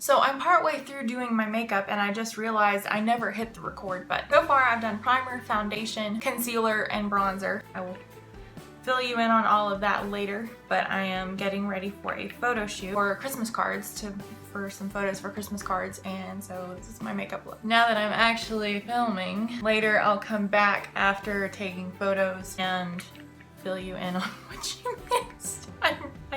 So I'm partway through doing my makeup and I just realized I never hit the record button. So far I've done primer, foundation, concealer, and bronzer. I will fill you in on all of that later, but I am getting ready for a photo shoot for Christmas cards for some photos for Christmas cards, and so this is my makeup look. Now that I'm actually filming, later I'll come back after taking photos and fill you in on what you missed.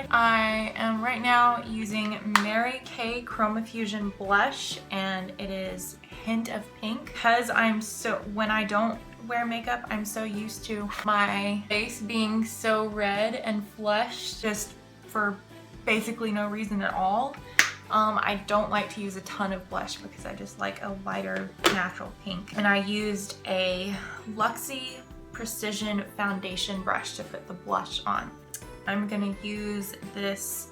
I am right now using Mary Kay Chroma Fusion blush, and it is Hint of Pink. Because when I don't wear makeup, I'm so used to my face being so red and flushed just for basically no reason at all. I don't like to use a ton of blush because I just like a lighter natural pink. And I used a Luxie Precision foundation brush to put the blush on. I'm gonna use this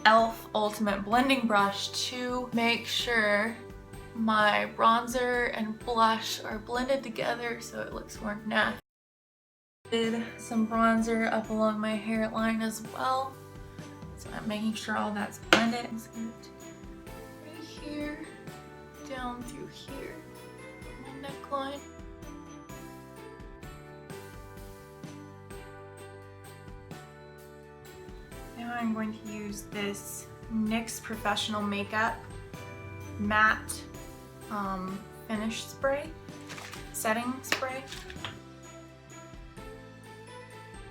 e.l.f. Ultimate Blending Brush to make sure my bronzer and blush are blended together so it looks more natural. Did some bronzer up along my hairline as well. So I'm making sure all that's blended. Let's get right here, down through here, my neckline. Now I'm going to use this NYX Professional Makeup matte finish spray, setting spray.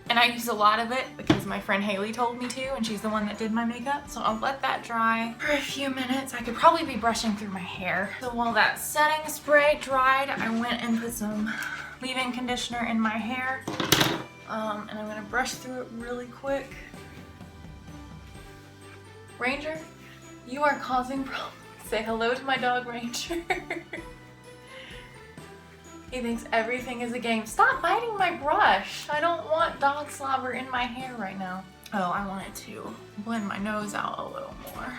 And I use a lot of it because my friend Haley told me to, and she's the one that did my makeup. So I'll let that dry for a few minutes. I could probably be brushing through my hair. So while that setting spray dried, I went and put some leave-in conditioner in my hair. And I'm gonna brush through it really quick. Ranger, you are causing problems. Say hello to my dog, Ranger. He thinks everything is a game. Stop biting my brush. I don't want dog slobber in my hair right now. Oh, I wanted to blend my nose out a little more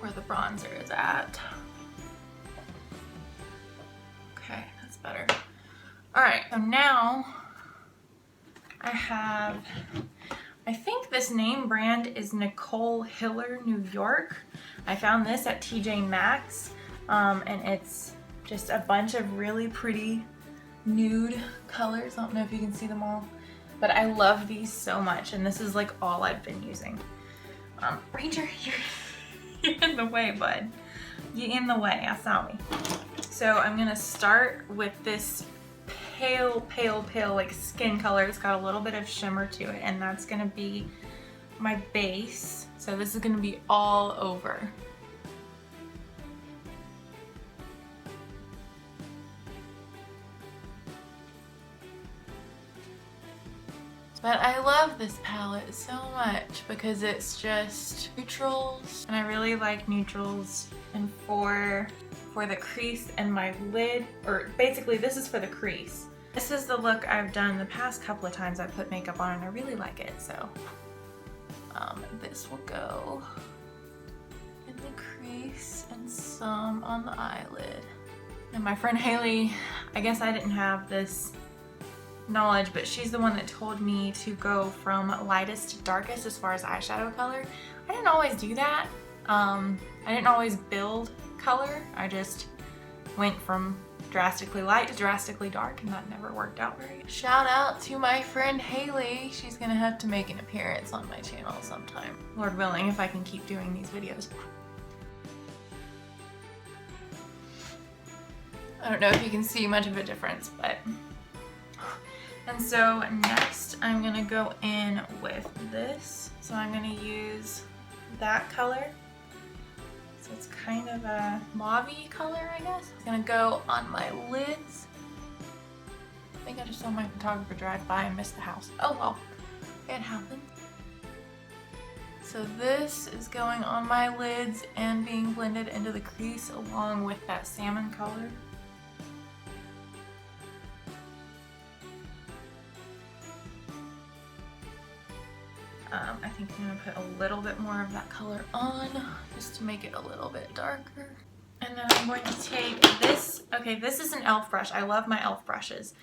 where the bronzer is at. Okay, that's better. All right, so now I think this name brand is Nicole Hiller, New York. I found this at TJ Maxx, and it's just a bunch of really pretty nude colors. I don't know if you can see them all, but I love these so much, and this is like all I've been using. Ranger, you're in the way, bud. You're in the way, I saw me. So I'm gonna start with this pale like skin color. It's got a little bit of shimmer to it, and that's gonna be my base. So this is gonna be all over. But I love this palette so much because it's just neutrals, and I really like neutrals. And for the crease and my lid, or basically this is for the crease. This is the look I've done the past couple of times I put makeup on, and I really like it. So this will go in the crease and some on the eyelid. And my friend Haley, I guess I didn't have this knowledge, but she's the one that told me to go from lightest to darkest as far as eyeshadow color. I didn't always do that. I didn't always build color. I just went from drastically light to drastically dark, and that never worked out very good. Shout out to my friend Haley. She's gonna have to make an appearance on my channel sometime. Lord willing, if I can keep doing these videos. I don't know if you can see much of a difference, but... And so next I'm gonna go in with this. So I'm gonna use that color. So it's kind of a mauve-y color, I guess. It's gonna go on my lids. I think I just saw my photographer drive by and missed the house. Oh well, it happens. So this is going on my lids and being blended into the crease along with that salmon color. I think I'm gonna put a little bit more of that color on just to make it a little bit darker. And then I'm going to take this. Okay, this is an e.l.f. brush. I love my e.l.f. brushes.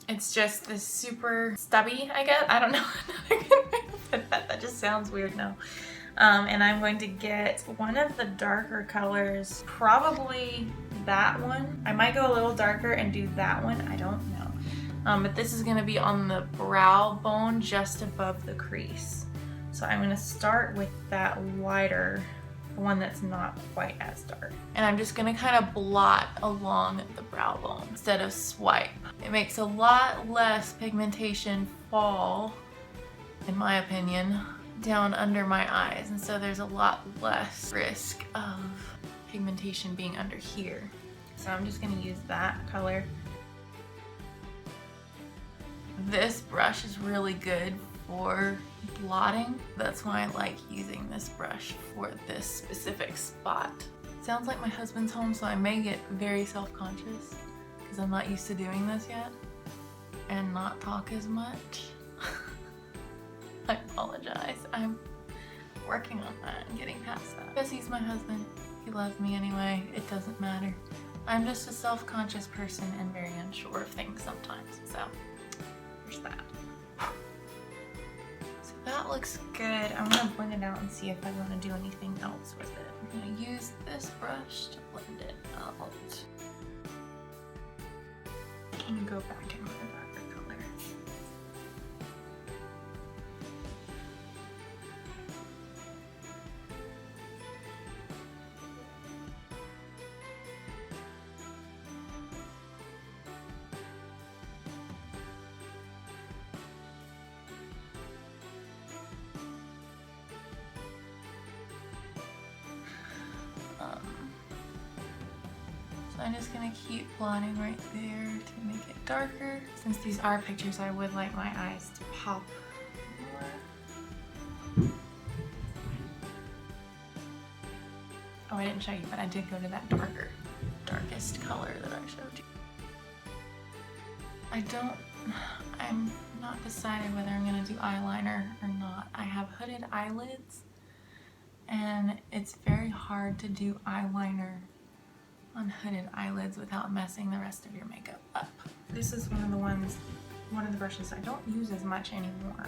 It's just this super stubby, I guess. I don't know another good way to put that. That just sounds weird now. And I'm going to get one of the darker colors, probably that one. I might go a little darker and do that one, I don't know. But this is gonna be on the brow bone just above the crease. So I'm gonna start with that lighter, the one that's not quite as dark. And I'm just gonna kind of blot along the brow bone instead of swipe. It makes a lot less pigmentation fall, in my opinion, down under my eyes. And so there's a lot less risk of pigmentation being under here. So I'm just gonna use that color. This brush is really good for blotting. That's why I like using this brush for this specific spot. Sounds like my husband's home, so I may get very self-conscious because I'm not used to doing this yet and not talk as much. I apologize. I'm working on that and getting past that. Because he's my husband. He loves me anyway. It doesn't matter. I'm just a self-conscious person and very unsure of things sometimes. So there's that. So that looks good. I'm gonna blend it out and see if I want to do anything else with it. I'm gonna use this brush to blend it out. I'm gonna go back in my darker color. So I'm just gonna keep blotting right there to make it darker. Since these are pictures, I would like my eyes to pop more. Oh, I didn't show you, but I did go to that darkest color that I showed you. I'm not decided whether I'm gonna do eyeliner or not. I have hooded eyelids, and it's very hard to do eyeliner on hooded eyelids without messing the rest of your makeup up. This is one of the brushes I don't use as much anymore. I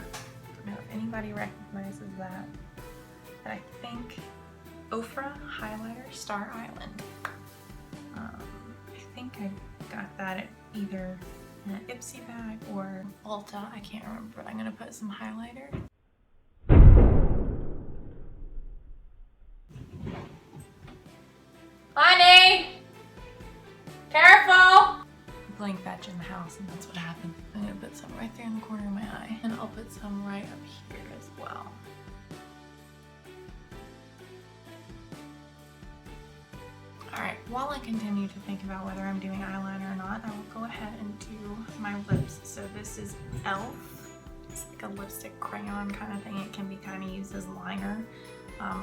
don't know if anybody recognizes that, but I think Ofra Highlighter Star Island. I think I got that at either an Ipsy bag or Ulta, I can't remember, but I'm gonna put some highlighter. Honey! Careful! Playing fetch in the house, and that's what happened. I'm gonna put some right there in the corner of my eye, and I'll put some right up here as well. Alright, while I continue to think about whether I'm doing eyeliner or not, I will go ahead and do my lips. So this is e.l.f. It's like a lipstick crayon kind of thing. It can be kind of used as liner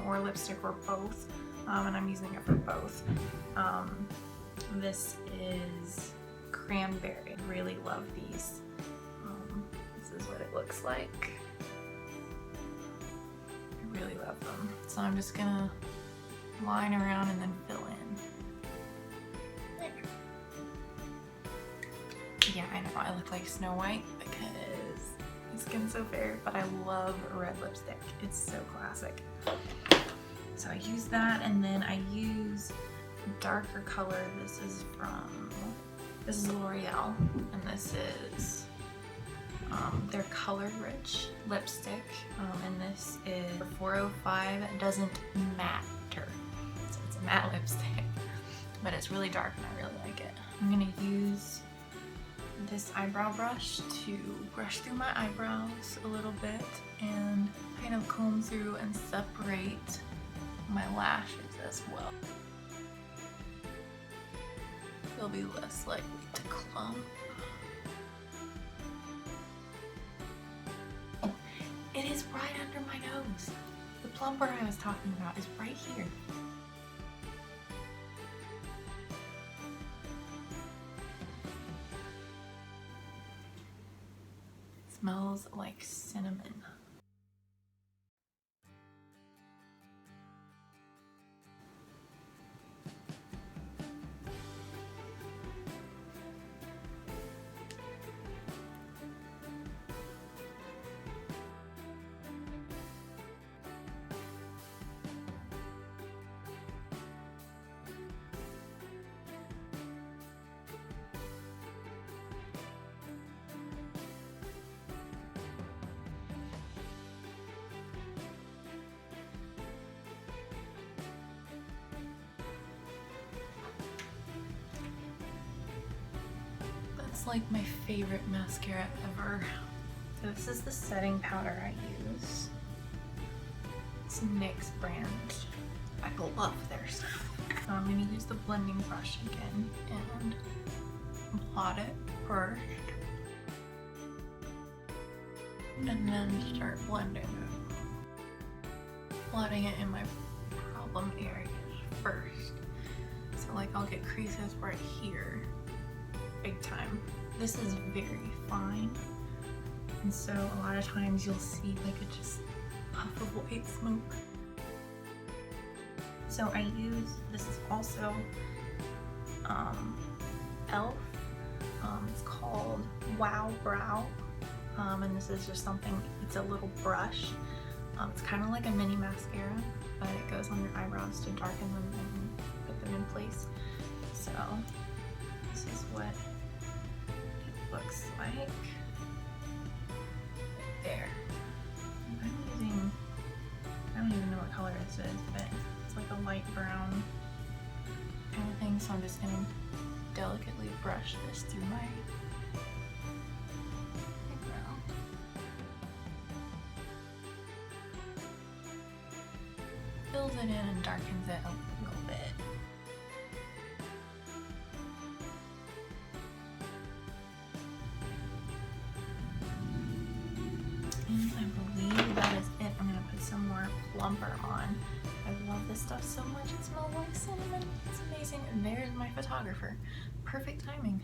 or lipstick or both. And I'm using it for both. This is cranberry. I really love these. This is what it looks like. I really love them. So I'm just gonna line around and then fill in. There. Yeah, I know I look like Snow White because my skin's so fair, but I love red lipstick. It's so classic. So I use that, and then I use darker color. This is L'Oreal, and this is their Color Rich lipstick, and this is 405. It doesn't matter. So it's a matte lipstick, but it's really dark and I really like it. I'm gonna use this eyebrow brush to brush through my eyebrows a little bit and kind of comb through and separate my lashes as well. They'll be less likely to clump. It is right under my nose. The plumper I was talking about is right here. It smells like cinnamon. is like my favorite mascara ever. So this is the setting powder I use. It's NYX brand. I love their stuff. So I'm gonna use the blending brush again and blot it first. And then start blending it. Blotting it in my problem areas first. So like I'll get creases right here, big time. This is very fine. And so a lot of times you'll see like a just puff of white smoke. So I use, this is also e.l.f. It's called Wow Brow. And this is just something, it's a little brush. It's kind of like a mini mascara, but it goes on your eyebrows to darken them and put them in place. So this is what it looks like. Right there. I'm using, I don't even know what color this is, but it's like a light brown kind of thing. So I'm just gonna delicately brush this through my eyebrow. Fills it in and darkens it a little bit. And I believe that is it. I'm gonna put some more plumper on. I love this stuff so much. It smells like cinnamon. It's amazing. And there's my photographer. Perfect timing.